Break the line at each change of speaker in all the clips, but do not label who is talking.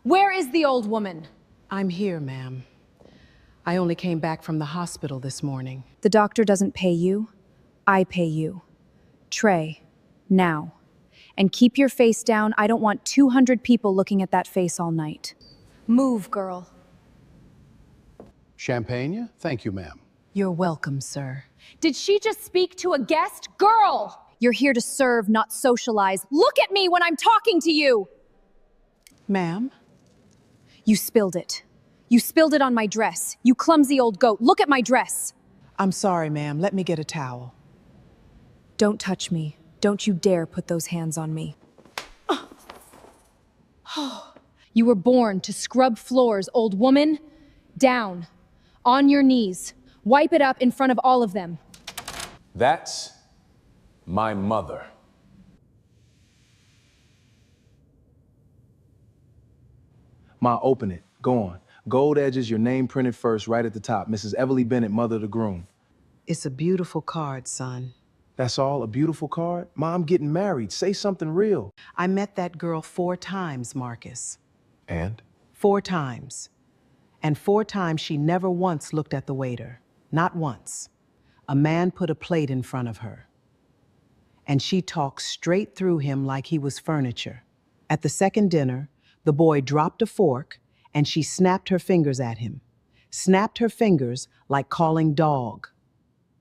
Where is the old woman?
I'm here, ma'am. I only came back from the hospital this morning.
The doctor doesn't pay you. I pay you. Trey, now. And keep your face down. I don't want 200 people looking at that face all night.
Move, girl.
Champagne? Thank you, ma'am.
You're welcome, sir.
Did she just speak to a guest? Girl!
You're here to serve, not socialize. Look at me when I'm talking to you!
Ma'am?
You spilled it. You spilled it on my dress. You clumsy old goat. Look at my dress.
I'm sorry, ma'am. Let me get a towel.
Don't touch me. Don't you dare put those hands on me. You were born to scrub floors, old woman. Down. On your knees. Wipe it up in front of all of them.
That's my mother.
Ma, open it. Go on. Gold edges, your name printed first, right at the top. Mrs. Everly Bennett, mother of the groom.
It's a beautiful card, son.
That's all? A beautiful card? Ma, I'm getting married. Say something real.
I met that girl 4 times, Marcus.
And?
4 times. And 4 times she never once looked at the waiter. Not once. A man put a plate in front of her. And she talked straight through him like he was furniture. At the second dinner, the boy dropped a fork and she snapped her fingers at him. Snapped her fingers like calling dog.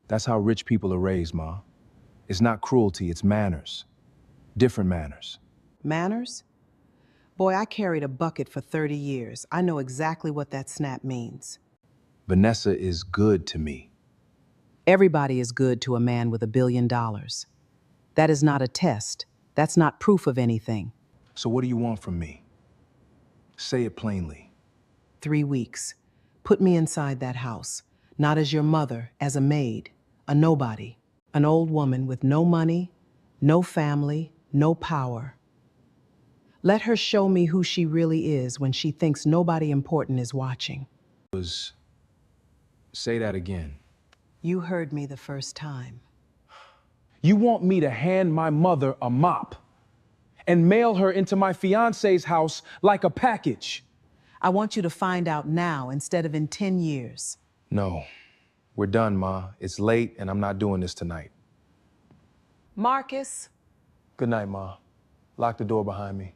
That's how rich people are raised, Ma. It's not cruelty, it's manners. Different manners.
Manners? Boy, I carried a bucket for 30 years. I know exactly what that snap means.
Vanessa is good to me.
Everybody is good to a man with $1 billion. That is not a test. That's not proof of anything.
So what do you want from me? Say it plainly.
3 weeks. Put me inside that house. Not as your mother, as a maid. A nobody. An old woman with no money, no family, no power. Let her show me who she really is when she thinks nobody important is watching.
Say that again.
You heard me the first time.
You want me to hand my mother a mop and mail her into my fiance's house like a package?
I want you to find out now instead of in 10 years.
No. We're done, Ma. It's late and I'm not doing this tonight.
Marcus.
Good night, Ma. Lock the door behind me.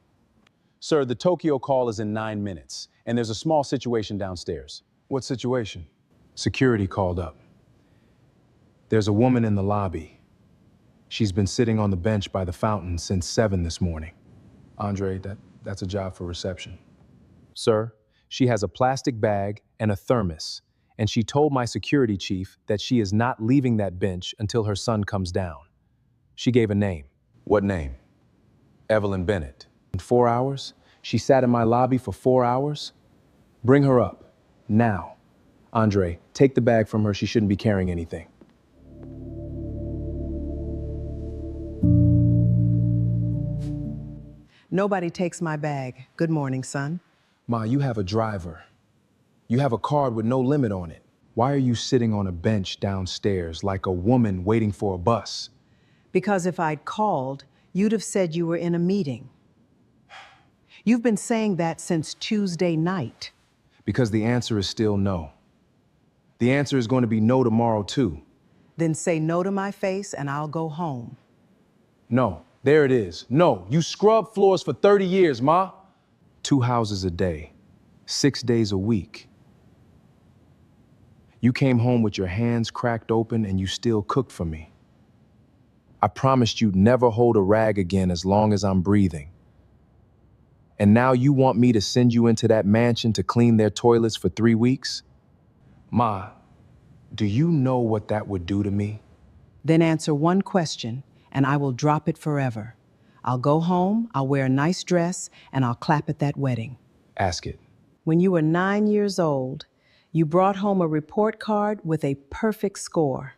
Sir, the Tokyo call is in 9 minutes, and there's a small situation downstairs.
What situation? Security called up. There's a woman in the lobby. She's been sitting on the bench by the fountain since 7 this morning. Andre, that's a job for reception.
Sir, she has a plastic bag and a thermos, and she told my security chief that she is not leaving that bench until her son comes down. She gave a name.
What name?
Evelyn Bennett.
In 4 hours? She sat in my lobby for 4 hours? Bring her up. Now. Andre, take the bag from her. She shouldn't be carrying anything.
Nobody takes my bag. Good morning, son.
Ma, you have a driver. You have a card with no limit on it. Why are you sitting on a bench downstairs like a woman waiting for a bus?
Because if I'd called, you'd have said you were in a meeting. You've been saying that since Tuesday night.
Because the answer is still no. The answer is going to be no tomorrow, too.
Then say no to my face and I'll go home.
No. There it is. No. You scrub floors for 30 years, Ma. 2 houses a day. 6 days a week. You came home with your hands cracked open and you still cooked for me. I promised you'd never hold a rag again as long as I'm breathing. And now you want me to send you into that mansion to clean their toilets for 3 weeks? Ma, do you know what that would do to me?
Then answer one question and I will drop it forever. I'll go home, I'll wear a nice dress, and I'll clap at that wedding.
Ask it.
When you were 9 years old, you brought home a report card with a perfect score.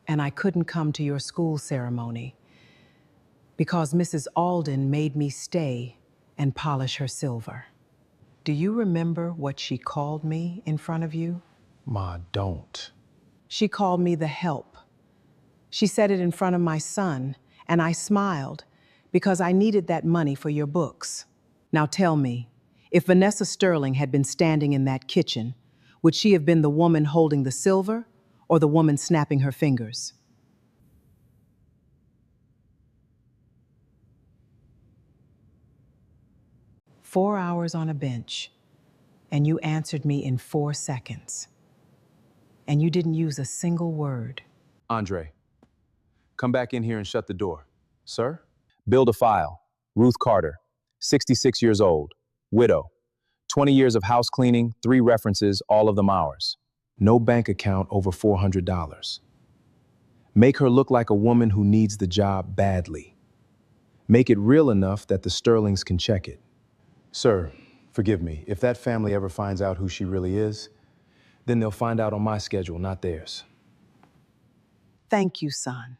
And I couldn't come to your school ceremony because Mrs. Alden made me stay and polish her silver. Do you remember what she called me in front of you?
Ma, don't.
She called me the help. She said it in front of my son, and I smiled because I needed that money for your books. Now tell me, If Vanessa Sterling had been standing in that kitchen, would she have been the woman holding the silver or the woman snapping her fingers? "4 hours on a bench, and you answered me in 4 seconds. And you didn't use a single word."
Andre, come back in here and shut the door. Sir? Build a file. Ruth Carter, 66 years old, widow. 20 years of house cleaning, 3 references, all of them ours. No bank account over $400. Make her look like a woman who needs the job badly. Make it real enough that the Sterlings can check it.
Sir, forgive me. If that family ever finds out who she really is,
Then they'll find out on my schedule, not theirs.
Thank you, son.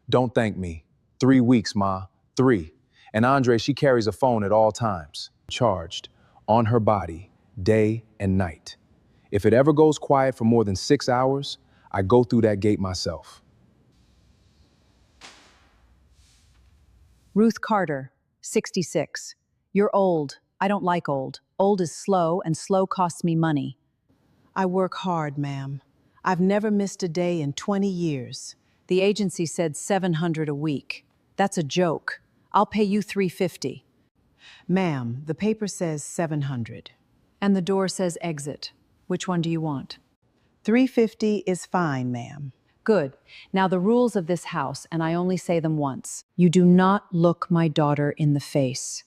Don't thank me. 3 weeks, Ma. 3. And Andre, she carries a phone at all times. Charged. On her body. Day and night. If it ever goes quiet for more than 6 hours, I go through that gate myself.
Ruth Carter, 66. You're old. I don't like old. Old is slow, and slow costs me money.
I work hard, ma'am. I've never missed a day in 20 years.
The agency said $700 a week. That's a joke. I'll pay you $350.
Ma'am, the paper says 700.
And the door says exit. Which one do you want?
$350 is fine, ma'am.
Good. Now the rules of this house, and I only say them once. You do not look my daughter in the face.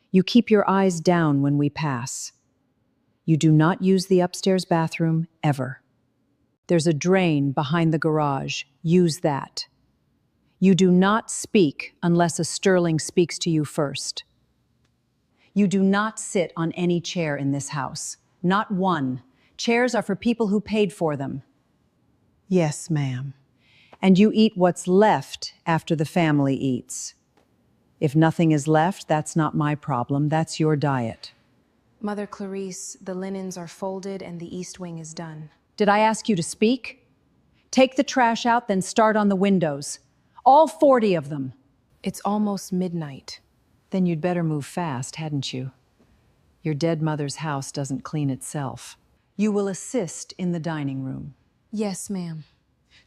You keep your eyes down when we pass. You do not use the upstairs bathroom, ever. There's a drain behind the garage. Use that. You do not speak unless a Sterling speaks to you first. You do not sit on any chair in this house. Not one. Chairs are for people who paid for them.
Yes, ma'am.
And you eat what's left after the family eats. If nothing is left, that's not my problem. That's your diet.
Mother Clarice, the linens are folded and the east wing is done.
Did I ask you to speak? Take the trash out, then start on the windows. All 40 of them.
It's almost midnight.
Then you'd better move fast, hadn't you? Your dead mother's house doesn't clean itself. You will assist in the dining room.
Yes, ma'am.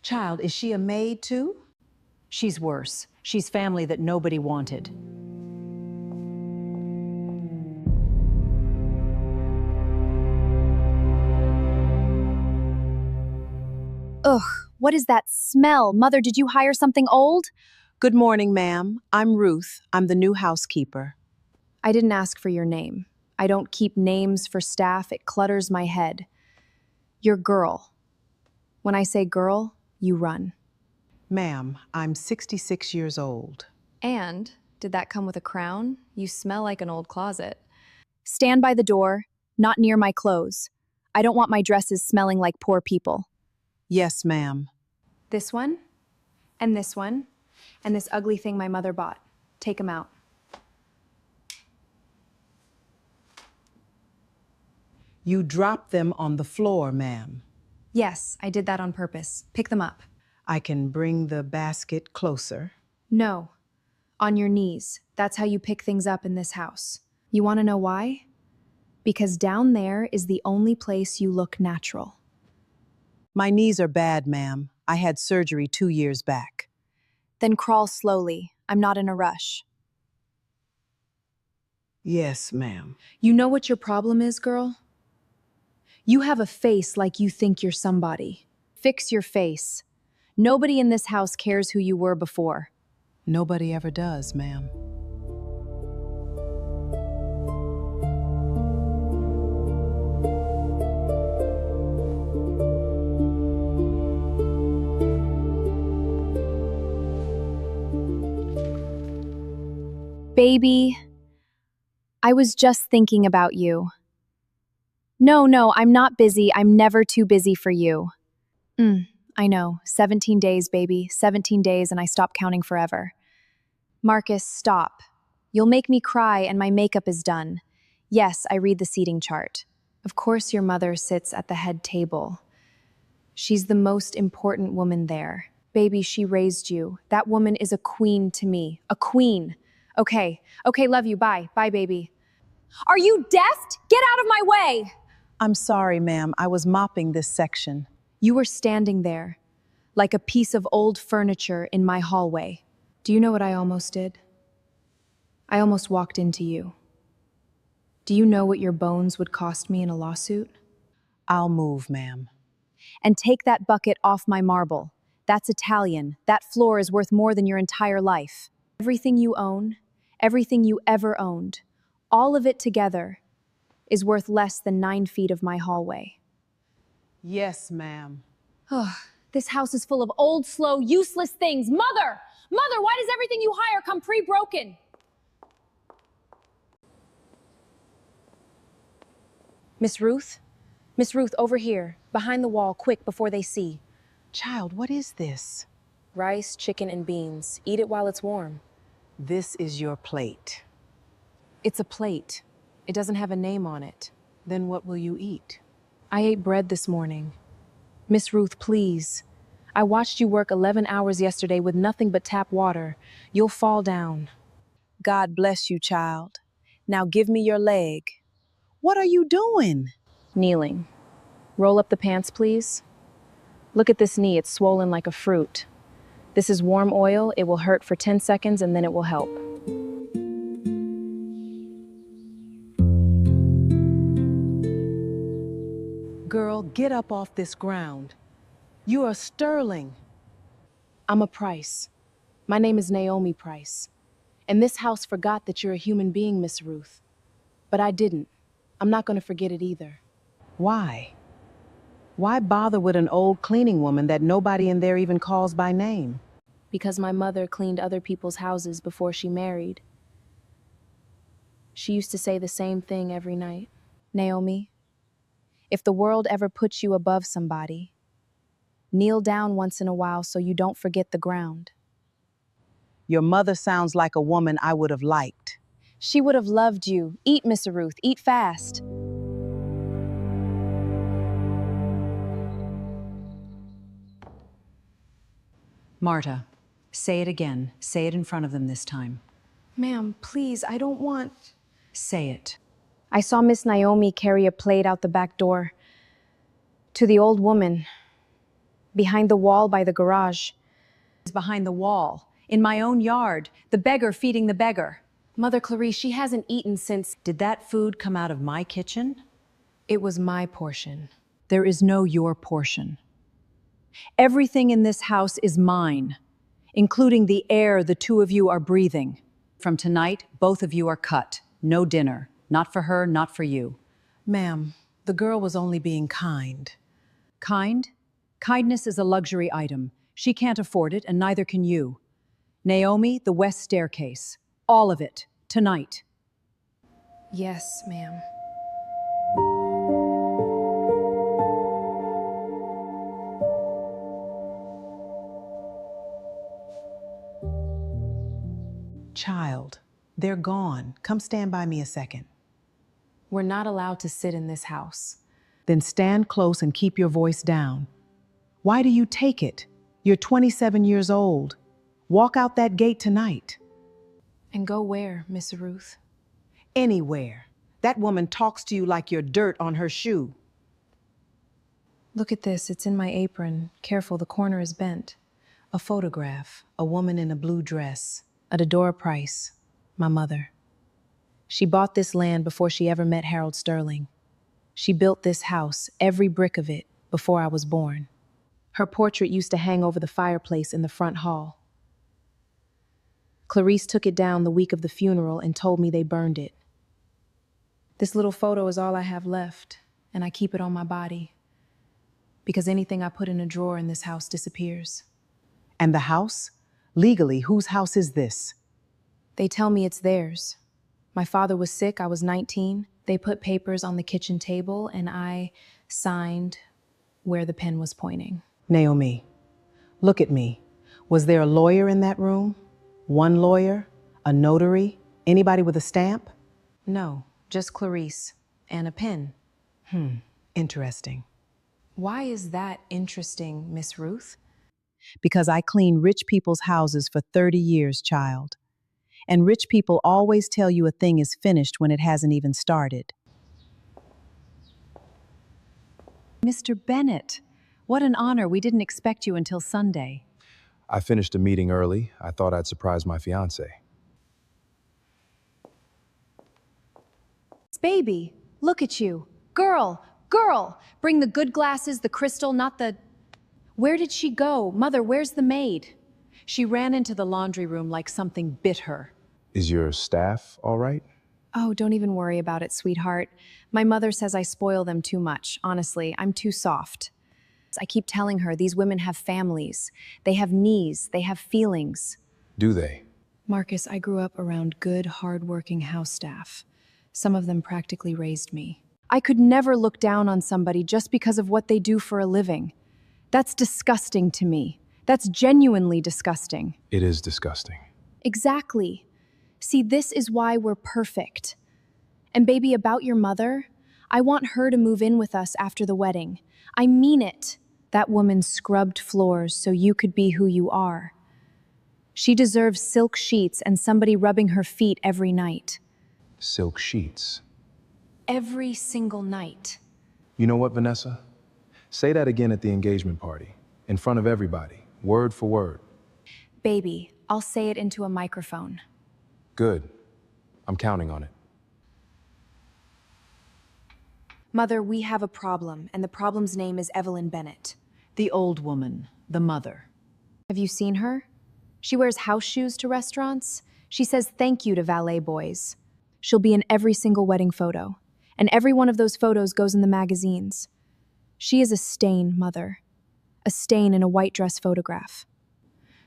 Child, is she a maid too?
She's worse. She's family that nobody wanted.
Ugh, what is that smell? Mother, did you hire something old?
Good morning, ma'am. I'm Ruth. I'm the new housekeeper.
I didn't ask for your name. I don't keep names for staff. It clutters my head. You're girl. When I say girl, you run.
Ma'am, I'm 66 years old.
And did that come with a crown? You smell like an old closet. Stand by the door, not near my clothes. I don't want my dresses smelling like poor people.
Yes, ma'am.
This one, and this one, and this ugly thing my mother bought. Take them out.
You dropped them on the floor, ma'am.
Yes, I did that on purpose. Pick them up.
I can bring the basket closer.
No. On your knees. That's how you pick things up in this house. You want to know why? Because down there is the only place you look natural.
My knees are bad, ma'am. I had surgery 2 years back.
Then crawl slowly. I'm not in a rush.
Yes, ma'am.
You know what your problem is, girl? You have a face like you think you're somebody. Fix your face. Nobody in this house cares who you were before.
Nobody ever does, ma'am.
Baby, I was just thinking about you. No, I'm not busy. I'm never too busy for you. I know. 17 days, baby. 17 days, and I stop counting forever. Marcus, stop. You'll make me cry, and my makeup is done. Yes, I read the seating chart. Of course your mother sits at the head table. She's the most important woman there. Baby, she raised you. That woman is a queen to me. A queen. Okay, love you. Bye. Bye, baby. Are you deaf? Get out of my way!
I'm sorry, ma'am. I was mopping this section.
You were standing there, like a piece of old furniture in my hallway.
Do you know what I almost did? I almost walked into you. Do you know what your bones would cost me in a lawsuit?
I'll move, ma'am.
And take that bucket off my marble. That's Italian. That floor is worth more than your entire life. Everything you own, everything you ever owned, all of it together is worth less than 9 feet of my hallway.
Yes, ma'am.
This house is full of old, slow, useless things. Mother! Mother, why does everything you hire come pre-broken?
Miss Ruth? Miss Ruth, over here, behind the wall, quick, before they see.
Child, what is this?
Rice, chicken, and beans. Eat it while it's warm.
This is your plate.
It's a plate. It doesn't have a name on it.
Then what will you eat?
I ate bread this morning. Miss Ruth, please. I watched you work 11 hours yesterday with nothing but tap water. You'll fall down.
God bless you, child. Now give me your leg. What are you doing?
Kneeling. Roll up the pants, please. Look at this knee, it's swollen like a fruit. This is warm oil, it will hurt for 10 seconds and then it will help.
Girl, get up off this ground. You are sterling.
I'm a Price. My name is Naomi Price. And this house forgot that you're a human being, Miss Ruth. But I didn't. I'm not going to forget it either.
Why? Why bother with an old cleaning woman that nobody in there even calls by name?
Because my mother cleaned other people's houses before she married. She used to say the same thing every night.
Naomi, if the world ever puts you above somebody, kneel down once in a while so you don't forget the ground.
Your mother sounds like a woman I would have liked.
She would have loved you. Eat, Miss Ruth, eat fast.
Marta, say it again. Say it in front of them this time.
Ma'am, please, I don't want...
Say it.
I saw Miss Naomi carry a plate out the back door to the old woman behind the wall by the garage.
It's behind the wall, in my own yard, the beggar feeding the beggar.
Mother Clarice, she hasn't eaten since...
Did that food come out of my kitchen?
It was my portion.
There is no your portion. Everything in this house is mine, including the air the two of you are breathing. From tonight, both of you are cut. No dinner. Not for her, not for you.
Ma'am, the girl was only being kind.
Kind? Kindness is a luxury item. She can't afford it, and neither can you. Naomi, the west staircase. All of it. Tonight.
Yes, ma'am.
Child, they're gone. Come stand by me a second.
We're not allowed to sit in this house.
Then stand close and keep your voice down. Why do you take it? You're 27 years old. Walk out that gate tonight.
And go where, Miss Ruth?
Anywhere. That woman talks to you like you're dirt on her shoe.
Look at this, it's in my apron. Careful, the corner is bent.
A photograph, a woman in a blue dress.
Adora Price, my mother. She bought this land before she ever met Harold Sterling. She built this house, every brick of it, before I was born. Her portrait used to hang over the fireplace in the front hall. Clarice took it down the week of the funeral and told me they burned it. This little photo is all I have left, and I keep it on my body. Because anything I put in a drawer in this house disappears.
And the house? Legally, whose house is this?
They tell me it's theirs. My father was sick, I was 19. They put papers on the kitchen table, and I signed where the pen was pointing.
Naomi, look at me. Was there a lawyer in that room? One lawyer? A notary? Anybody with a stamp?
No, just Clarice. And a pen.
Interesting.
Why is that interesting, Miss Ruth?
Because I clean rich people's houses for 30 years, child. And rich people always tell you a thing is finished when it hasn't even started.
Mr. Bennett, what an honor. We didn't expect you until Sunday.
I finished a meeting early. I thought I'd surprise my fiance.
Baby, look at you. Girl, bring the good glasses, the crystal, not the... Where did she go? Mother, where's the maid? She ran into the laundry room like something bit her.
Is your staff all right?
Oh, don't even worry about it, sweetheart. My mother says I spoil them too much. Honestly, I'm too soft. I keep telling her these women have families. They have needs. They have feelings.
Do they?
Marcus, I grew up around good, hard-working house staff. Some of them practically raised me. I could never look down on somebody just because of what they do for a living. That's disgusting to me. That's genuinely disgusting.
It is disgusting.
Exactly. See, this is why we're perfect. And baby, about your mother, I want her to move in with us after the wedding. I mean it. That woman scrubbed floors so you could be who you are. She deserves silk sheets and somebody rubbing her feet every night.
Silk sheets.
Every single night.
You know what, Vanessa? Say that again at the engagement party, in front of everybody, word for word.
Baby, I'll say it into a microphone.
Good. I'm counting on it.
Mother, we have a problem, and the problem's name is Evelyn Bennett.
The old woman, the mother.
Have you seen her? She wears house shoes to restaurants. She says thank you to valet boys. She'll be in every single wedding photo, and every one of those photos goes in the magazines. She is a stain, Mother. A stain in a white dress photograph.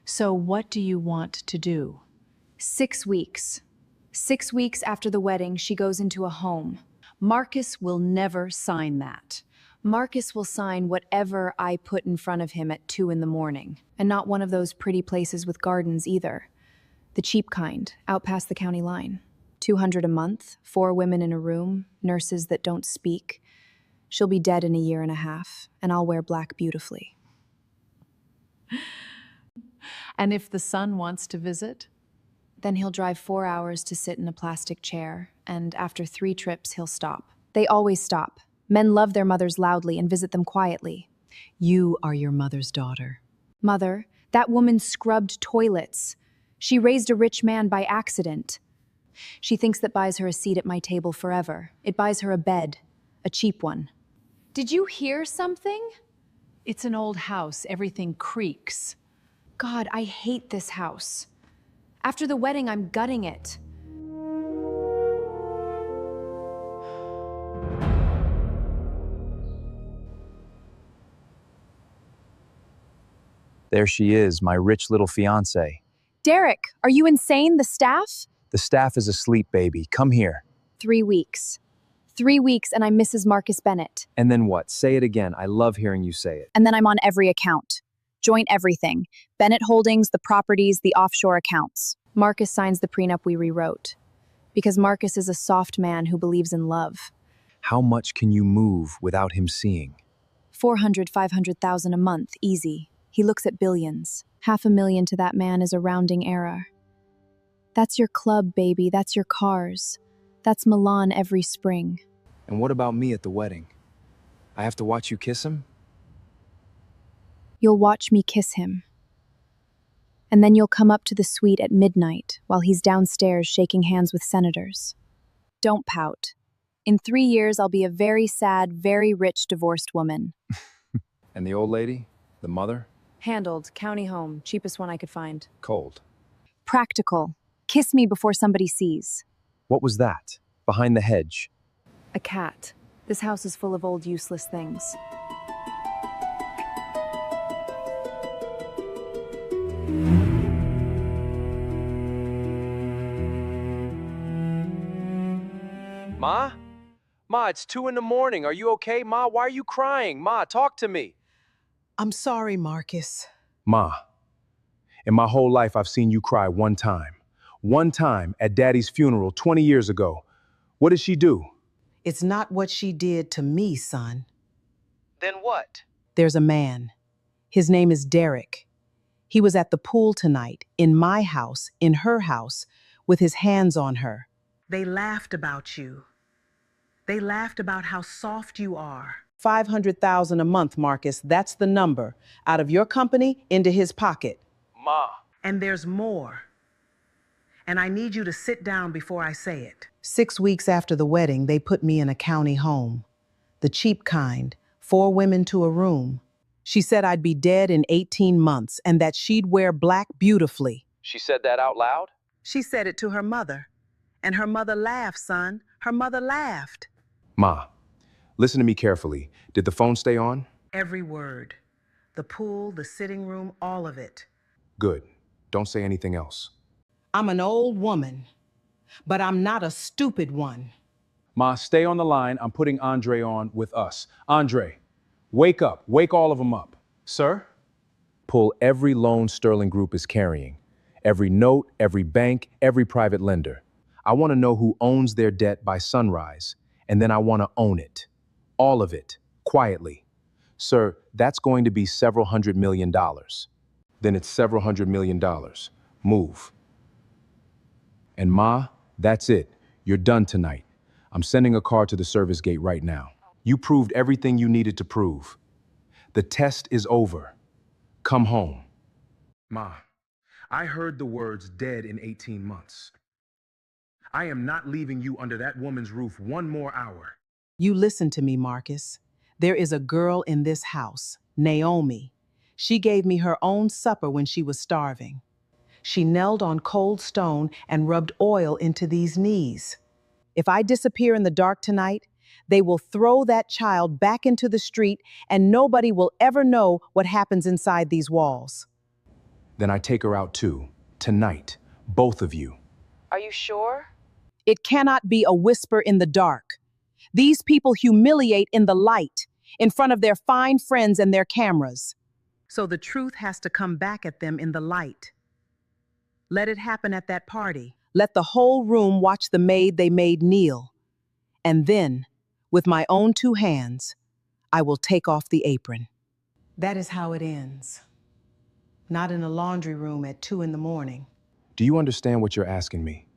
So what do you want to do?
6 weeks. 6 weeks after the wedding, she goes into a home.
Marcus will never sign that.
Marcus will sign whatever I put in front of him at 2 in the morning. And not one of those pretty places with gardens either. The cheap kind, out past the county line. $200 a month, 4 women in a room, nurses that don't speak. She'll be dead in a year and a half, and I'll wear black beautifully.
And if the son wants to visit?
Then he'll drive 4 hours to sit in a plastic chair, and after 3 trips, he'll stop. They always stop. Men love their mothers loudly and visit them quietly.
You are your mother's daughter.
Mother, that woman scrubbed toilets. She raised a rich man by accident. She thinks that buys her a seat at my table forever. It buys her a bed, a cheap one. Did you hear something?
It's an old house. Everything creaks.
God, I hate this house. After the wedding, I'm gutting it.
There she is, my rich little fiance.
Derek, are you insane? The staff?
The staff is asleep, baby. Come here.
3 weeks. 3 weeks and I'm Mrs. Marcus Bennett.
And then what? Say it again. I love hearing you say it.
And then I'm on every account. Joint everything. Bennett Holdings, the properties, the offshore accounts.
Marcus signs the prenup we rewrote. Because Marcus is a soft man who believes in love.
How much can you move without him seeing?
400, 500,000 a month, easy. He looks at billions. $500,000 to that man is a rounding error. That's your club, baby. That's your cars. That's Milan every spring.
And what about me at the wedding? I have to watch you kiss him?
You'll watch me kiss him. And then you'll come up to the suite at midnight while he's downstairs shaking hands with senators. Don't pout. In 3 years, I'll be a very sad, very rich divorced woman.
And the old lady? The mother?
Handled, county home, cheapest one I could find.
Cold.
Practical. Kiss me before somebody sees.
What was that? Behind the hedge.
A cat. This house is full of old useless things.
Ma? Ma, it's 2 in the morning. Are you okay, Ma? Why are you crying? Ma, talk to me.
I'm sorry, Marcus.
Ma, in my whole life, I've seen you cry one time. One time at Daddy's funeral 20 years ago. What did she do?
It's not what she did to me, son.
Then what?
There's a man. His name is Derek. He was at the pool tonight, in my house, in her house, with his hands on her. They laughed about you. They laughed about how soft you are. 500,000 a month, Marcus. That's the number. Out of your company into his pocket.
Ma.
And there's more. And I need you to sit down before I say it. 6 weeks after the wedding, they put me in a county home. The cheap kind, 4 women to a room. She said I'd be dead in 18 months and that she'd wear black beautifully.
She said that out loud?
She said it to her mother. And her mother laughed, son. Her mother laughed.
Ma, listen to me carefully. Did the phone stay on?
Every word. The pool, the sitting room, all of it.
Good. Don't say anything else.
I'm an old woman, but I'm not a stupid one.
Ma, stay on the line. I'm putting Andre on with us. Andre, wake up. Wake all of them up. Sir?
Pull every loan Sterling Group is carrying. Every note, every bank, every private lender. I want to know who owns their debt by sunrise, and then I want to own it. All of it, quietly. Sir, that's going to be several $100 million. Then it's several $100 million. Move. And Ma, that's it. You're done tonight. I'm sending a car to the service gate right now. You proved everything you needed to prove. The test is over. Come home. Ma, I heard the words dead in 18 months. I am not leaving you under that woman's roof one more hour.
You listen to me, Marcus. There is a girl in this house, Naomi. She gave me her own supper when she was starving. She knelt on cold stone and rubbed oil into these knees. If I disappear in the dark tonight, they will throw that child back into the street and nobody will ever know what happens inside these walls.
Then I take her out too. Tonight. Both of you.
Are you sure?
It cannot be a whisper in the dark. These people humiliate in the light, in front of their fine friends and their cameras. So the truth has to come back at them in the light. Let it happen at that party. Let the whole room watch the maid they made kneel. And then, with my own 2 hands, I will take off the apron. That is how it ends. Not in a laundry room at 2 in the morning.
Do you understand what you're asking me?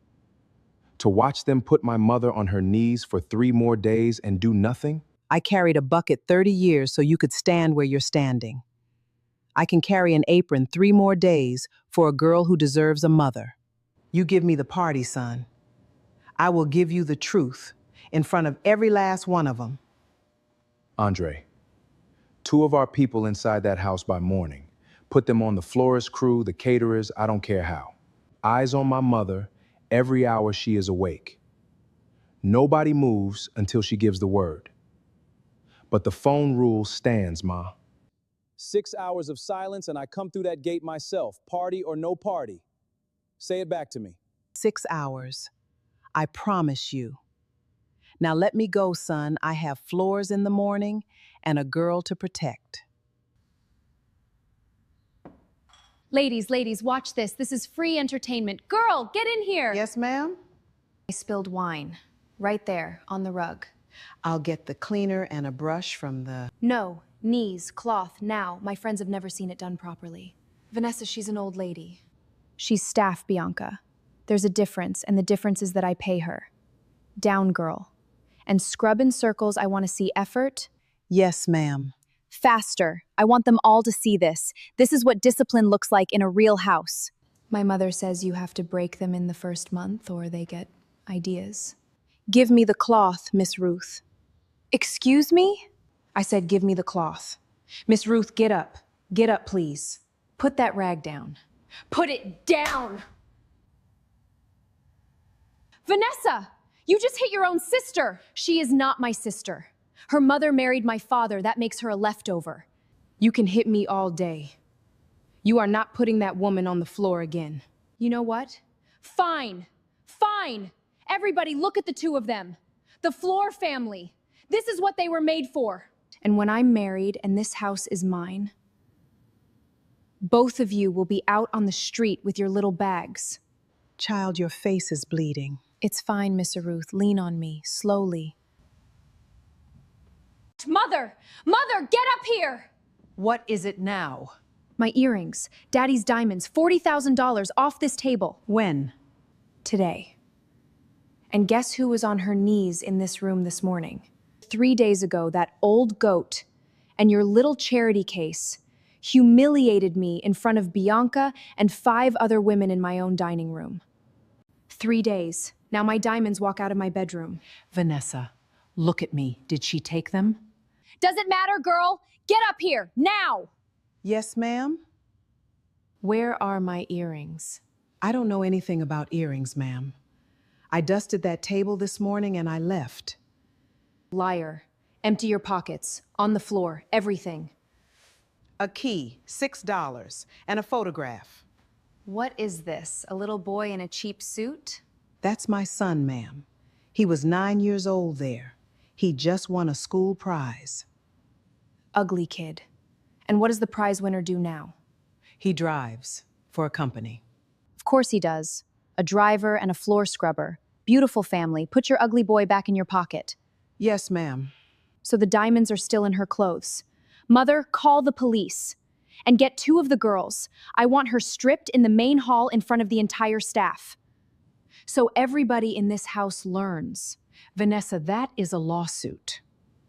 To watch them put my mother on her knees for 3 more days and do nothing?
I carried a bucket 30 years so you could stand where you're standing. I can carry an apron 3 more days for a girl who deserves a mother. You give me the party, son. I will give you the truth in front of every last one of them.
Andre, 2 of our people inside that house by morning. Put them on the florist crew, the caterers, I don't care how. Eyes on my mother every hour she is awake. Nobody moves until she gives the word. But the phone rule stands, Ma.
6 hours of silence and I come through that gate myself, party or no party. Say it back to me.
6 hours. I promise you. Now let me go, son. I have floors in the morning and a girl to protect.
Ladies, watch this. This is free entertainment. Girl, get in here.
Yes, ma'am?
I spilled wine. Right there, on the rug.
I'll get the cleaner and a brush from the...
No, knees, cloth, now. My friends have never seen it done properly. Vanessa, she's an old lady. She's staff, Bianca. There's a difference, and the difference is that I pay her. Down, girl. And scrub in circles, I want to see effort.
Yes, ma'am.
Faster. I want them all to see this. This is what discipline looks like in a real house.
My mother says you have to break them in the first month or they get ideas.
Give me the cloth, Miss Ruth. Excuse me?
I said, give me the cloth. Miss Ruth, get up. Get up, please. Put that rag down. Put it down! Vanessa! You just hit your own sister! She is not my sister. Her mother married my father. That makes her a leftover.
You can hit me all day. You are not putting that woman on the floor again.
You know what? Fine. Fine. Everybody look at the 2 of them. The Floor family. This is what they were made for.
And when I'm married and this house is mine, both of you will be out on the street with your little bags.
Child, your face is bleeding.
It's fine, Miss Ruth. Lean on me, slowly.
Mother! Mother, get up here!
What is it now?
My earrings, Daddy's diamonds, $40,000 off this table.
When?
Today. And guess who was on her knees in this room this morning? 3 days ago, that old goat and your little charity case humiliated me in front of Bianca and 5 other women in my own dining room. 3 days. Now my diamonds walk out of my bedroom.
Vanessa, look at me. Did she take them?
Does it matter, girl? Get up here, now!
Yes, ma'am.
Where are my earrings?
I don't know anything about earrings, ma'am. I dusted that table this morning and I left.
Liar. Empty your pockets. On the floor. Everything.
A key, $6, and a photograph.
What is this? A little boy in a cheap suit?
That's my son, ma'am. He was 9 years old there. He just won a school prize.
Ugly kid. And what does the prize winner do now?
He drives for a company.
Of course he does. A driver and a floor scrubber. Beautiful family. Put your ugly boy back in your pocket.
Yes, ma'am.
So the diamonds are still in her clothes. Mother, call the police. And get 2 of the girls. I want her stripped in the main hall in front of the entire staff. So everybody in this house learns.
Vanessa, that is a lawsuit.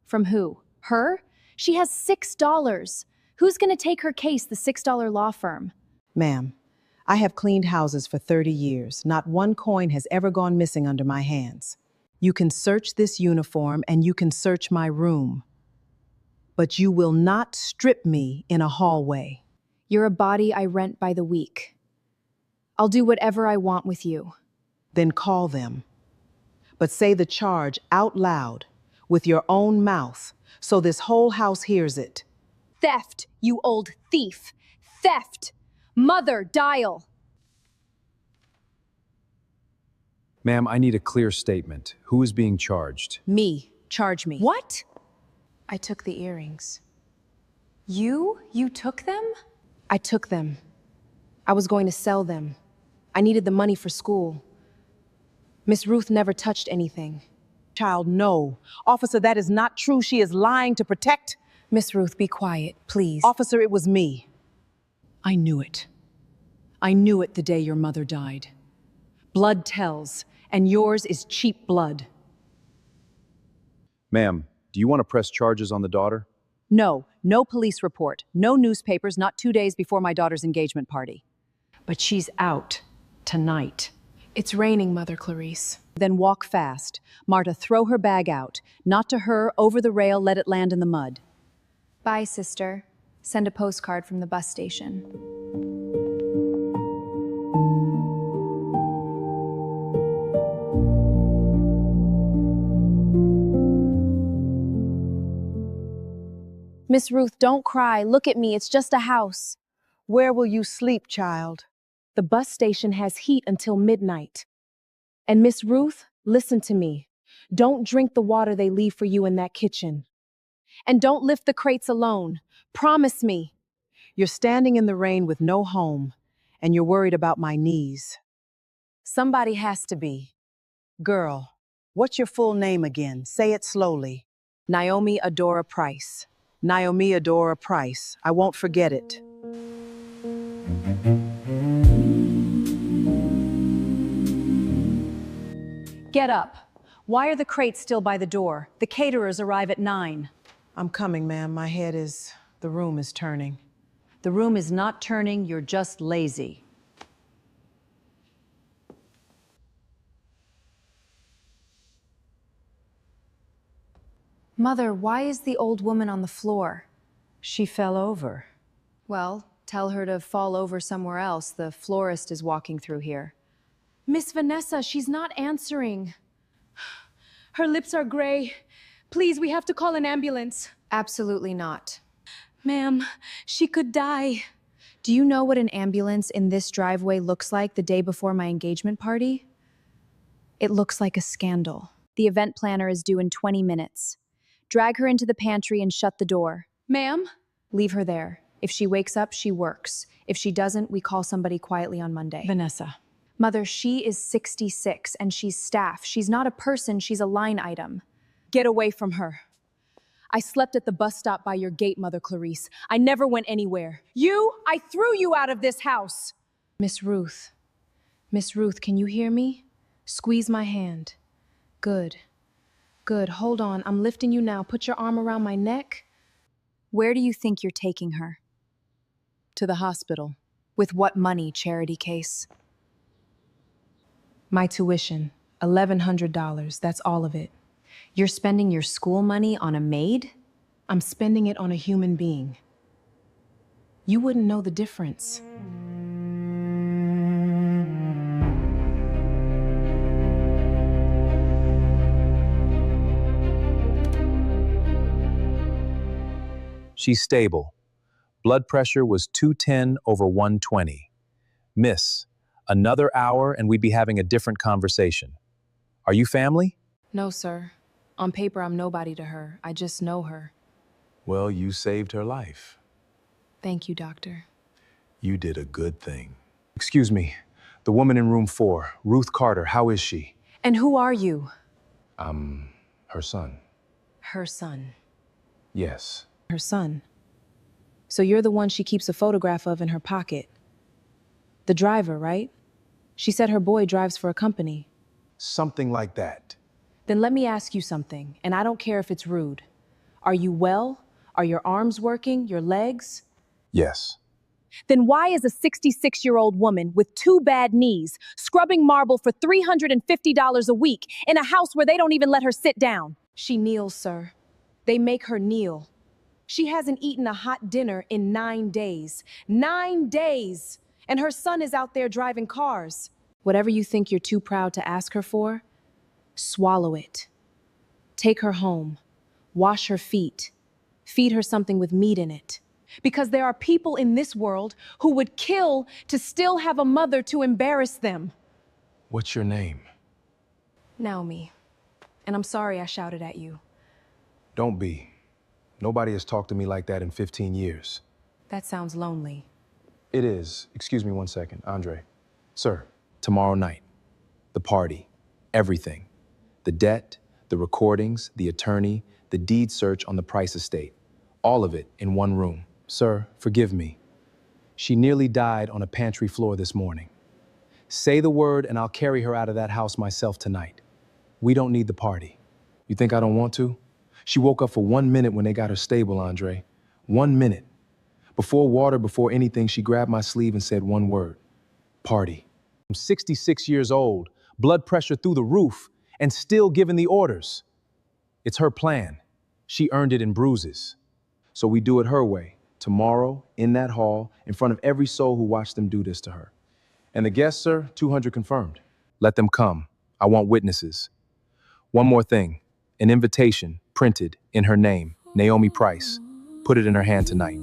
From who? Her? She has $6. Who's gonna take her case, the $6 law firm?
Ma'am, I have cleaned houses for 30 years. Not one coin has ever gone missing under my hands. You can search this uniform and you can search my room. But you will not strip me in a hallway.
You're a body I rent by the week. I'll do whatever I want with you.
Then call them. But say the charge out loud with your own mouth so this whole house hears it.
Theft, you old thief! Theft! Mother, dial!
Ma'am, I need a clear statement. Who is being charged?
Me. Charge me.
What? I took the earrings. You? You took them? I took them. I was going to sell them. I needed the money for school. Miss Ruth never touched anything.
Child, no. Officer, that is not true. She is lying to protect.
Miss Ruth, be quiet, please.
Officer, it was me.
I knew it. I knew it the day your mother died. Blood tells, and yours is cheap blood.
Ma'am, do you want to press charges on the daughter?
No, no police report, no newspapers, not 2 days before my daughter's engagement party. But she's out tonight.
It's raining, Mother Clarice.
Then walk fast. Marta, throw her bag out. Not to her, over the rail, let it land in the mud.
Bye, sister. Send a postcard from the bus station.
Miss Ruth, don't cry. Look at me. It's just a house.
Where will you sleep, child?
The bus station has heat until midnight. And Miss Ruth, listen to me. Don't drink the water they leave for you in that kitchen. And don't lift the crates alone. Promise me.
You're standing in the rain with no home, and you're worried about my knees. Somebody has to be. Girl, what's your full name again? Say it slowly. Naomi Adora Price. Naomi Adora Price. I won't forget it.
Get up. Why are the crates still by the door? The caterers arrive at 9.
I'm coming, ma'am. The room is turning.
The room is not turning, you're just lazy.
Mother, why is the old woman on the floor?
She fell over.
Well, tell her to fall over somewhere else. The florist is walking through here.
Miss Vanessa, she's not answering. Her lips are gray. Please, we have to call an ambulance.
Absolutely not.
Ma'am, she could die.
Do you know what an ambulance in this driveway looks like the day before my engagement party? It looks like a scandal.
The event planner is due in 20 minutes. Drag her into the pantry and shut the door.
Ma'am? Leave her there. If she wakes up, she works. If she doesn't, we call somebody quietly on Monday.
Vanessa.
Mother, she is 66 and she's staff. She's not a person, she's a line item.
Get away from her. I slept at the bus stop by your gate, Mother Clarice. I never went anywhere. I threw you out of this house.
Miss Ruth,
Miss Ruth, can you hear me? Squeeze my hand. Good. Good. Hold on. I'm lifting you now. Put your arm around my neck.
Where do you think you're taking her?
To the hospital.
With what money, charity case?
My tuition. $1,100. That's all of it.
You're spending your school money on a maid?
I'm spending it on a human being. You wouldn't know the difference.
She's stable. Blood pressure was 210/120. Miss, another hour and we'd be having a different conversation. Are you family?
No, sir. On paper, I'm nobody to her. I just know her.
Well, you saved her life.
Thank you, doctor.
You did a good thing.
Excuse me. The woman in room 4, Ruth Carter, how is she?
And who are you?
I'm her son.
Her son.
Yes.
Her son. So you're the one she keeps a photograph of in her pocket. The driver, right? She said her boy drives for a company.
Something like that.
Then let me ask you something, and I don't care if it's rude. Are you well? Are your arms working? Your legs?
Yes.
Then why is a 66-year-old woman with 2 bad knees scrubbing marble for $350 a week in a house where they don't even let her sit down?
She kneels, sir. They make her kneel. She hasn't eaten a hot dinner in 9 days. 9 days! And her son is out there driving cars. Whatever you think you're too proud to ask her for, swallow it. Take her home. Wash her feet. Feed her something with meat in it. Because there are people in this world who would kill to still have a mother to embarrass them.
What's your name?
Naomi. And I'm sorry I shouted at you.
Don't be. Nobody has talked to me like that in 15 years.
That sounds lonely.
It is. Excuse me one second. Andre. Sir.
Tomorrow night. The party. Everything. The debt, the recordings, the attorney, the deed search on the Price estate. All of it in one room. Sir, forgive me. She nearly died on a pantry floor this morning. Say the word and I'll carry her out of that house myself tonight. We don't need the party.
You think I don't want to? She woke up for 1 minute when they got her stable, Andre. 1 minute. Before water, before anything, she grabbed my sleeve and said one word. Party.
I'm 66 years old, blood pressure through the roof, and still giving the orders. It's her plan. She earned it in bruises.
So we do it her way. Tomorrow, in that hall, in front of every soul who watched them do this to her. And the guests, sir, 200 confirmed.
Let them come. I want witnesses. One more thing. An invitation printed in her name, Naomi Price. Put it in her hand tonight.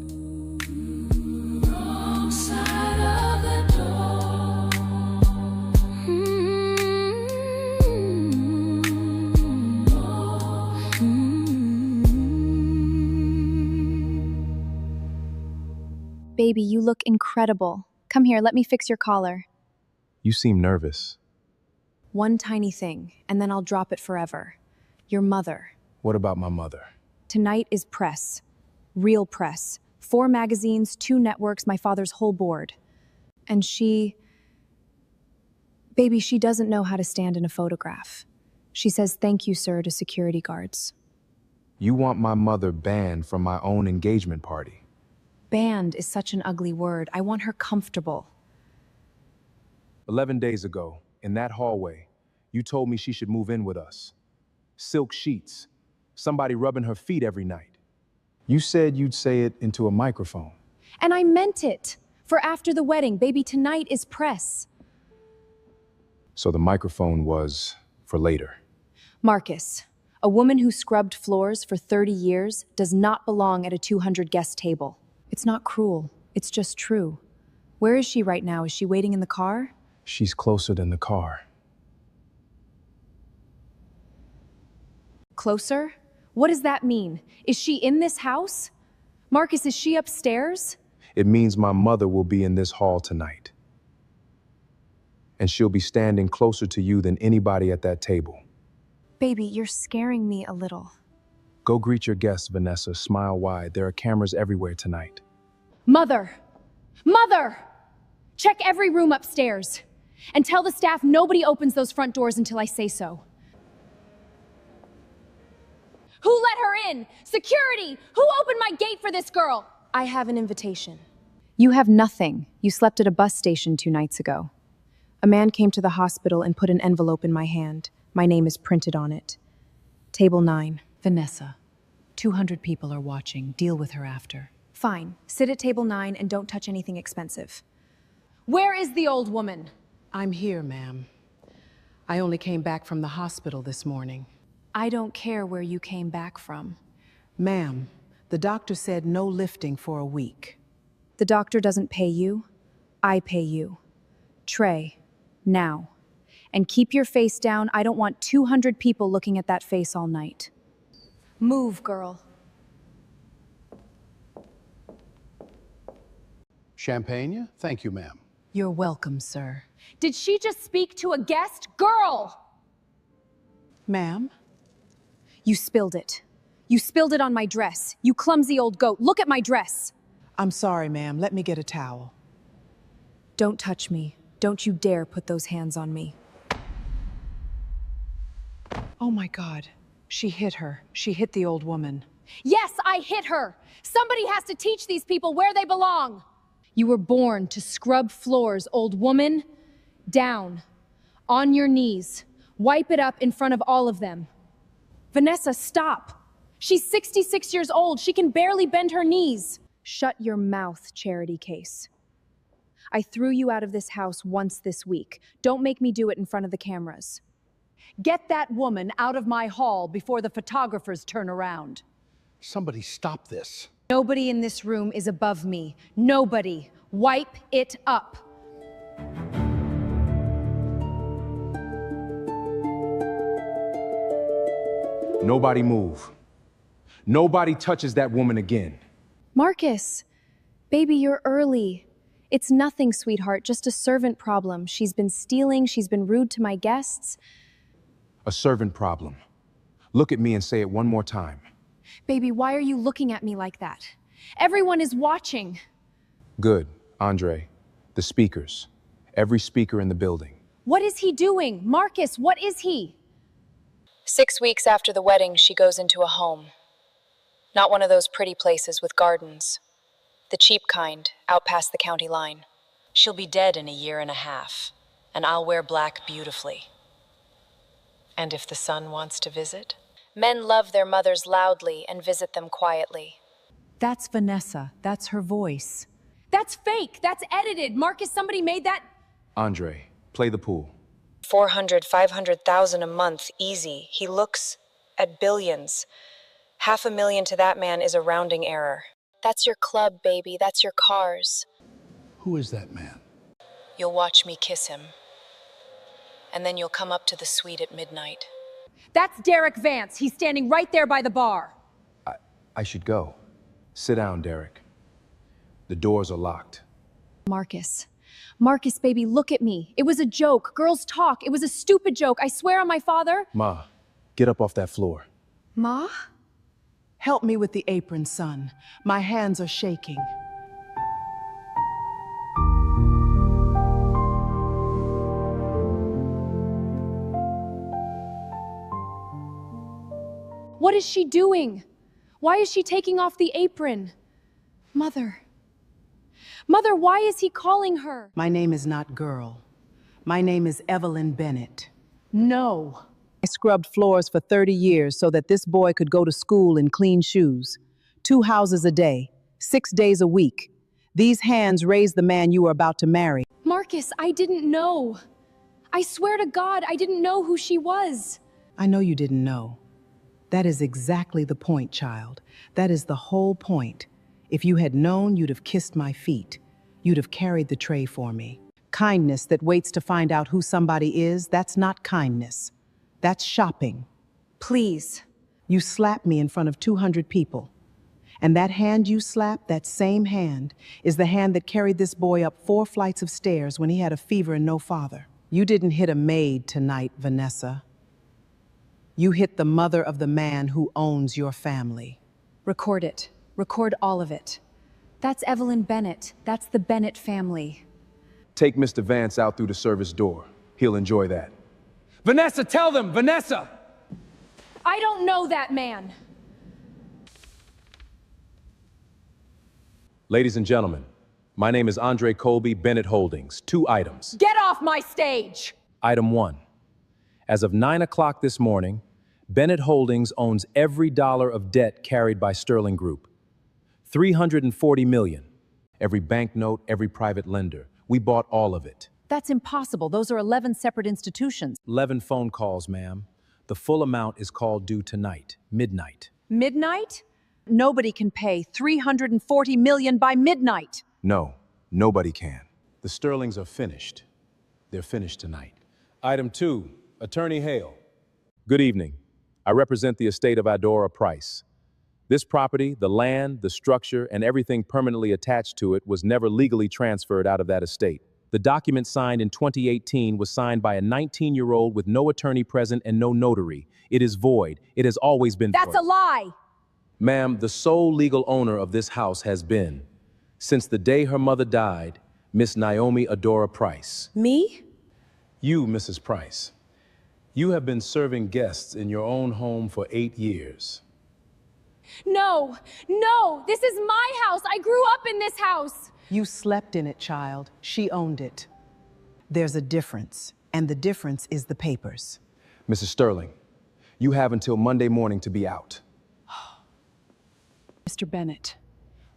Baby, you look incredible. Come here, let me fix your collar.
You seem nervous.
One tiny thing, and then I'll drop it forever. Your mother.
What about my mother?
Tonight is press. Real press. 4 magazines, 2 networks, my father's whole board. And Baby, she doesn't know how to stand in a photograph. She says thank you, sir, to security guards.
You want my mother banned from my own engagement party?
Banned is such an ugly word. I want her comfortable.
11 days ago, in that hallway, you told me she should move in with us. Silk sheets. Somebody rubbing her feet every night. You said you'd say it into a microphone.
And I meant it. For after the wedding, baby, tonight is press.
So the microphone was for later.
Marcus, a woman who scrubbed floors for 30 years does not belong at a 200-guest table. It's not cruel. It's just true. Where is she right now? Is she waiting in the car?
She's closer than the car.
Closer? What does that mean? Is she in this house? Marcus, is she upstairs?
It means my mother will be in this hall tonight. And she'll be standing closer to you than anybody at that table.
Baby, you're scaring me a little.
Go greet your guests, Vanessa. Smile wide. There are cameras everywhere tonight.
Mother! Mother! Check every room upstairs.
And tell the staff nobody opens those front doors until I say so. Who let her in? Security! Who opened my gate for this girl? I have an invitation.
You have nothing. You slept at a bus station 2 nights ago.
A man came to the hospital and put an envelope in my hand. My name is printed on it. Table 9.
Vanessa, 200 people are watching. Deal with her after.
Fine. Sit at table 9 and don't touch anything expensive. Where is the old woman?
I'm here, ma'am. I only came back from the hospital this morning.
I don't care where you came back from.
Ma'am, the doctor said no lifting for a week.
The doctor doesn't pay you. I pay you. Trey, now. And keep your face down. I don't want 200 people looking at that face all night. Move, girl.
Champagne? Thank you, ma'am.
You're welcome, sir.
Did she just speak to a guest? Girl!
Ma'am?
You spilled it. You spilled it on my dress. You clumsy old goat. Look at my dress.
I'm sorry, ma'am. Let me get a towel.
Don't touch me. Don't you dare put those hands on me.
Oh my God. She hit her. She hit the old woman.
Yes, I hit her. Somebody has to teach these people where they belong. You were born to scrub floors, old woman. Down. On your knees. Wipe it up in front of all of them. Vanessa, stop. She's 66 years old. She can barely bend her knees. Shut your mouth, Charity Case. I threw you out of this house once this week. Don't make me do it in front of the cameras.
Get that woman out of my hall before the photographers turn around.
Somebody stop this.
Nobody in this room is above me. Nobody. Wipe it up.
Nobody move. Nobody touches that woman again.
Marcus, baby, you're early. It's nothing, sweetheart, just a servant problem. She's been stealing, she's been rude to my guests.
A servant problem. Look at me and say it one more time.
Baby, why are you looking at me like that? Everyone is watching.
Good, Andre. The speakers. Every speaker in the building.
What is he doing? Marcus, what is he?
6 weeks after the wedding, she goes into a home. Not one of those pretty places with gardens. The cheap kind, out past the county line. She'll be dead in a year and a half, and I'll wear black beautifully. And if the son wants to visit? Men love their mothers loudly and visit them quietly.
That's Vanessa. That's her voice.
That's fake. That's edited. Marcus, somebody made that.
Andre, play the pool.
400, 500,000 a month, easy. He looks at billions. 500,000 to that man is a rounding error. That's your club, baby. That's your cars.
Who is that man?
You'll watch me kiss him. And then you'll come up to the suite at midnight.
That's Derek Vance. He's standing right there by the bar.
I should go. Sit down, Derek. The doors are locked.
Marcus. Marcus, baby, look at me. It was a joke. Girls talk. It was a stupid joke. I swear on my father.
Ma, get up off that floor.
Ma?
Help me with the apron, son. My hands are shaking.
What is she doing? Why is she taking off the apron? Mother. Mother, why is he calling her?
My name is not Girl. My name is Evelyn Bennett.
No.
I scrubbed floors for 30 years so that this boy could go to school in clean shoes. 2 houses a day, 6 days a week. These hands raised the man you were about to marry.
Marcus, I didn't know. I swear to God, I didn't know who she was.
I know you didn't know. That is exactly the point, child. That is the whole point. If you had known, you'd have kissed my feet. You'd have carried the tray for me. Kindness that waits to find out who somebody is, that's not kindness. That's shopping.
Please.
You slapped me in front of 200 people. And that hand you slapped, that same hand, is the hand that carried this boy up 4 flights of stairs when he had a fever and no father. You didn't hit a maid tonight, Vanessa. You hit the mother of the man who owns your family.
Record it. Record all of it. That's Evelyn Bennett. That's the Bennett family.
Take Mr. Vance out through the service door. He'll enjoy that.
Vanessa, tell them! Vanessa!
I don't know that man.
Ladies and gentlemen, my name is Andre Colby, Bennett Holdings. 2 items.
Get off my stage!
Item 1. As of 9 o'clock this morning, Bennett Holdings owns every dollar of debt carried by Sterling Group. 340 million. Every banknote, every private lender. We bought all of it.
That's impossible. Those are 11 separate institutions.
11 phone calls, ma'am. The full amount is called due tonight, midnight.
Midnight? Nobody can pay 340 million by midnight.
No, nobody can.
The Sterlings are finished. They're finished tonight. Item 2, Attorney Hale. Good evening. I represent the estate of Idora Price. This property, the land, the structure, and everything permanently attached to it was never legally transferred out of that estate. The document signed in 2018 was signed by a 19-year-old with no attorney present and no notary. It is void. It has always been void.
That's a lie!
Ma'am, the sole legal owner of this house has been, since the day her mother died, Miss Naomi Adora Price.
Me?
You, Mrs. Price. You have been serving guests in your own home for 8 years.
No! No! This is my house! I grew up in this house!
You slept in it, child. She owned it. There's a difference, and the difference is the papers.
Mrs. Sterling, you have until Monday morning to be out.
Mr. Bennett.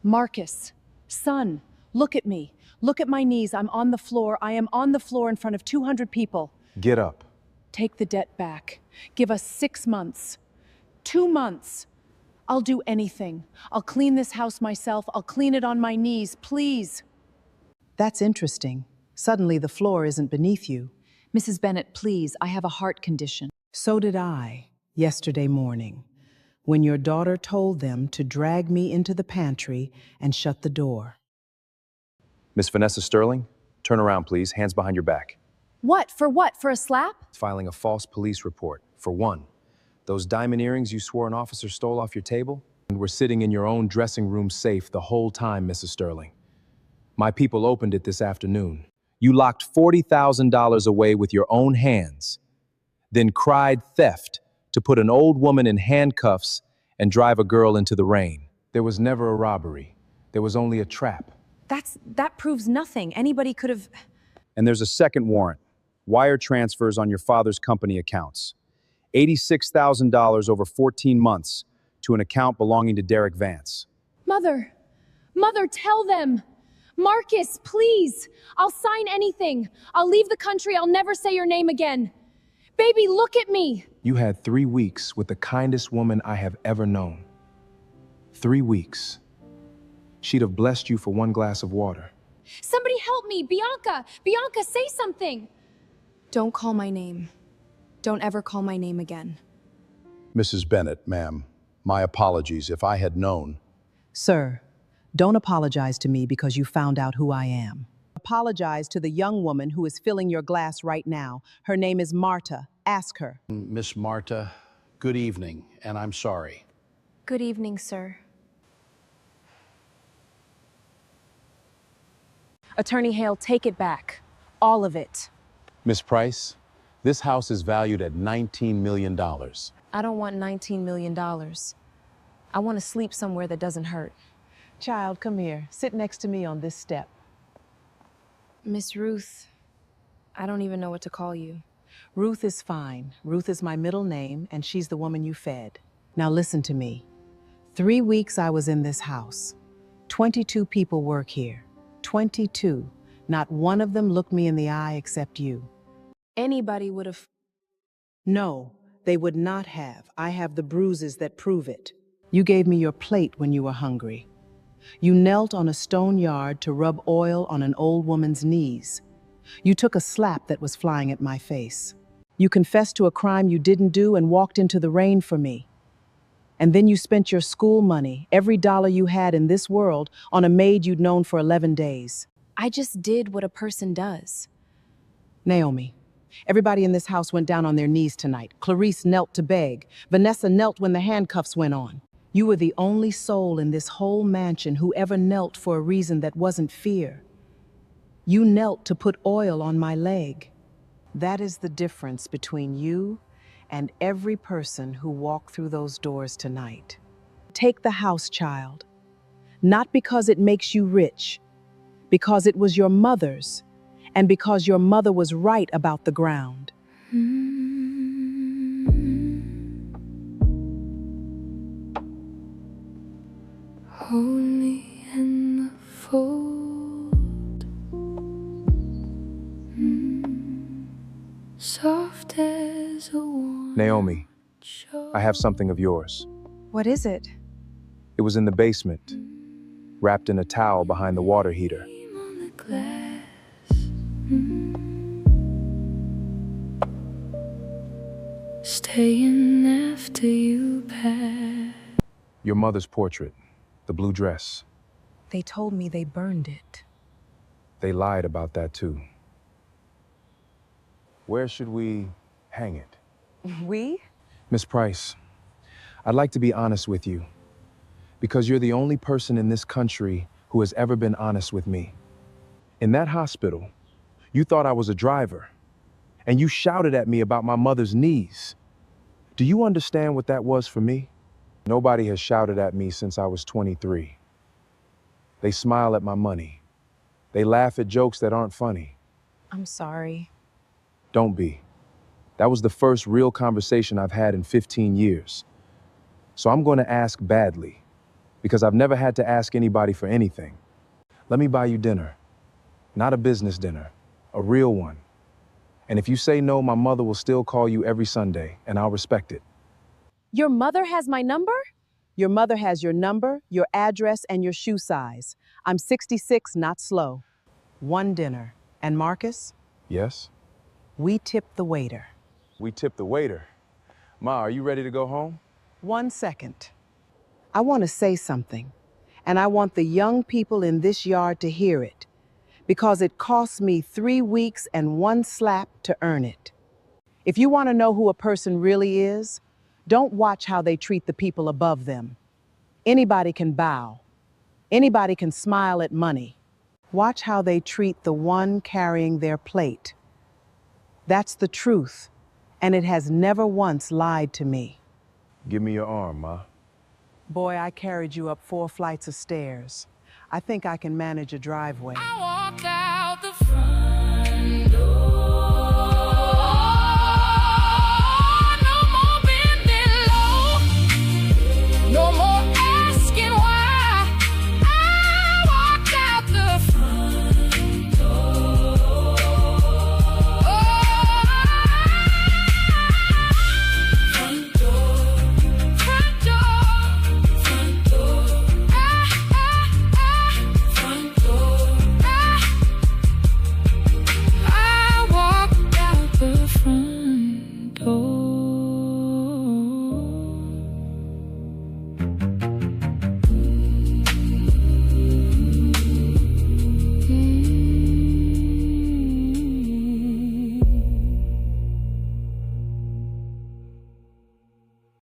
Marcus. Son, look at me. Look at my knees. I'm on the floor. I am on the floor in front of 200 people.
Get up.
Take the debt back. Give us 6 months. 2 months. I'll do anything. I'll clean this house myself. I'll clean it on my knees, please.
That's interesting. Suddenly the floor isn't beneath you.
Mrs. Bennett, please. I have a heart condition.
So did I, yesterday morning, when your daughter told them to drag me into the pantry and shut the door.
Miss Vanessa Sterling, turn around, please. Hands behind your back.
What? For what? For a slap?
Filing a false police report. For one, those diamond earrings you swore an officer stole off your table were sitting in your own dressing room safe the whole time, Mrs. Sterling. My people opened it this afternoon. You locked $40,000 away with your own hands, then cried theft to put an old woman in handcuffs and drive a girl into the rain.
There was never a robbery. There was only a trap.
That proves nothing. Anybody could have...
And there's a second warrant. Wire transfers on your father's company accounts. $86,000 over 14 months to an account belonging to Derek Vance.
Mother! Mother, tell them! Marcus, please! I'll sign anything. I'll leave the country. I'll never say your name again. Baby, look at me!
You had 3 weeks with the kindest woman I have ever known. 3 weeks. She'd have blessed you for 1 glass of water.
Somebody help me! Bianca! Bianca, say something! Don't call my name. Don't ever call my name again.
Mrs. Bennett, ma'am, my apologies if I had known.
Sir, don't apologize to me because you found out who I am. Apologize to the young woman who is filling your glass right now. Her name is Marta. Ask her.
Miss Marta, good evening, and I'm sorry.
Good evening, sir.
Attorney Hale, take it back. All of it.
Miss Price, this house is valued at $19 million.
I don't want $19 million. I want to sleep somewhere that doesn't hurt.
Child, come here. Sit next to me on this step.
Miss Ruth, I don't even know what to call you.
Ruth is fine. Ruth is my middle name, and she's the woman you fed. Now listen to me. 3 weeks I was in this house. 22 people work here. 22. Not one of them looked me in the eye except you.
Anybody would have...
No, they would not have. I have the bruises that prove it. You gave me your plate when you were hungry. You knelt on a stone yard to rub oil on an old woman's knees. You took a slap that was flying at my face. You confessed to a crime you didn't do and walked into the rain for me. And then you spent your school money, every dollar you had in this world, on a maid you'd known for 11 days.
I just did what a person does.
Naomi, everybody in this house went down on their knees tonight. Clarice knelt to beg. Vanessa knelt when the handcuffs went on. You were the only soul in this whole mansion who ever knelt for a reason that wasn't fear. You knelt to put oil on my leg. That is the difference between you and every person who walked through those doors tonight. Take the house, child. Not because it makes you rich, because it was your mother's, and because your mother was right about the ground.
Hold me in the fold, soft as a warm
Naomi,
show.
I have something of yours.
What is it?
It was in the basement, wrapped in a towel behind the water heater.
On the glass. Staying after you pass.
Your mother's portrait, the blue dress.
They told me they burned it.
They lied about that too. Where should we hang it?
We?
Miss Price, I'd like to be honest with you, because you're the only person in this country who has ever been honest with me. In that hospital, you thought I was a driver, and you shouted at me about my mother's knees. Do you understand what that was for me? Nobody has shouted at me since I was 23. They smile at my money. They laugh at jokes that aren't funny.
I'm sorry.
Don't be. That was the first real conversation I've had in 15 years. So I'm going to ask badly, because I've never had to ask anybody for anything. Let me buy you dinner. Not a business dinner, a real one. And if you say no, my mother will still call you every Sunday, and I'll respect it.
Your mother has my number? Your mother has your number, your address, and your shoe size. I'm 66, not slow. One dinner. And Marcus?
Yes?
We tip the waiter.
We tip the waiter. Ma, are you ready to go home?
1 second. I want to say something, and I want the young people in this yard to hear it, because it cost me 3 weeks and 1 slap to earn it. If you want to know who a person really is, don't watch how they treat the people above them. Anybody can bow. Anybody can smile at money. Watch how they treat the one carrying their plate. That's the truth, and it has never once lied to me.
Give me your arm, Ma.
Boy, I carried you up 4 flights of stairs. I think I can manage a driveway.
I walk out.